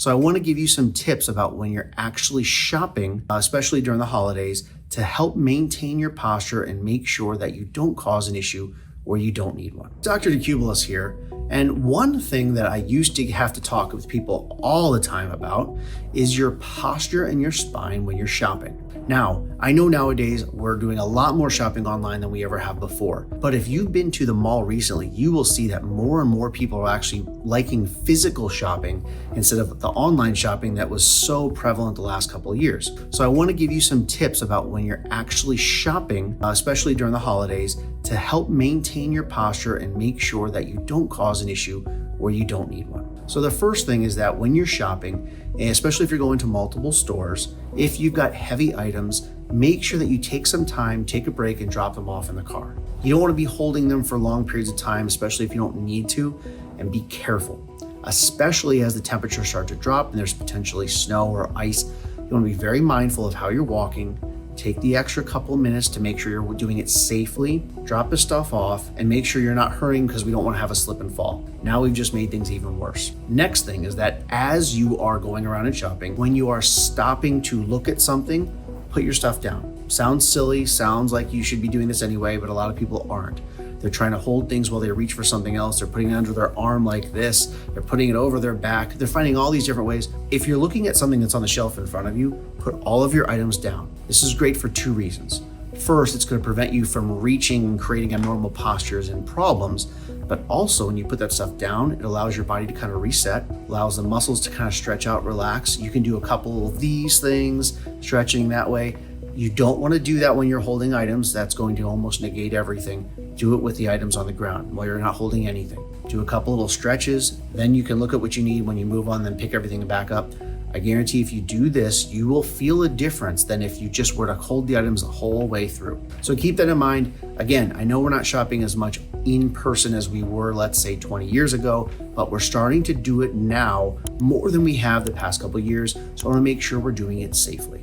So I want to give you some tips about when you're actually shopping, especially during the holidays, to help maintain your posture and make sure that you don't cause an issue where you don't need one. Dr. DeCubellis here, and one thing that I used to have to talk with people all the time about is your posture and your spine when you're shopping. Now, I know nowadays we're doing a lot more shopping online than we ever have before, but if you've been to the mall recently, you will see that more and more people are actually liking physical shopping instead of the online shopping that was so prevalent the last couple of years. So I want to give you some tips about when you're actually shopping, especially during the holidays, to help maintain your posture and make sure that you don't cause an issue where you don't need one. So the first thing is that when you're shopping, especially if you're going to multiple stores, if you've got heavy items, make sure that you take some time, take a break, and drop them off in the car. You don't want to be holding them for long periods of time, especially if you don't need to, and be careful, especially as the temperatures start to drop and there's potentially snow or ice. You want to be very mindful of how you're walking. Take the extra couple of minutes to make sure you're doing it safely, drop the stuff off, and make sure you're not hurrying because we don't want to have a slip and fall. Now we've just made things even worse. Next thing is that as you are going around and shopping, when you are stopping to look at something, put your stuff down. Sounds silly, sounds like you should be doing this anyway, but a lot of people aren't. They're trying to hold things while they reach for something else. They're putting it under their arm like this. They're putting it over their back. They're finding all these different ways. If you're looking at something that's on the shelf in front of you, put all of your items down. This is great for two reasons. First, it's going to prevent you from reaching and creating abnormal postures and problems. But also, when you put that stuff down, it allows your body to kind of reset, allows the muscles to kind of stretch out, relax. You can do a couple of these things, stretching that way. You don't want to do that when you're holding items. That's going to almost negate everything. Do it with the items on the ground while you're not holding anything. Do a couple little stretches, then you can look at what you need when you move on, then pick everything back up. I guarantee if you do this, you will feel a difference than if you just were to hold the items the whole way through. So keep that in mind. Again, I know we're not shopping as much in person as we were, let's say 20 years ago, but we're starting to do it now more than we have the past couple of years. So I want to make sure we're doing it safely.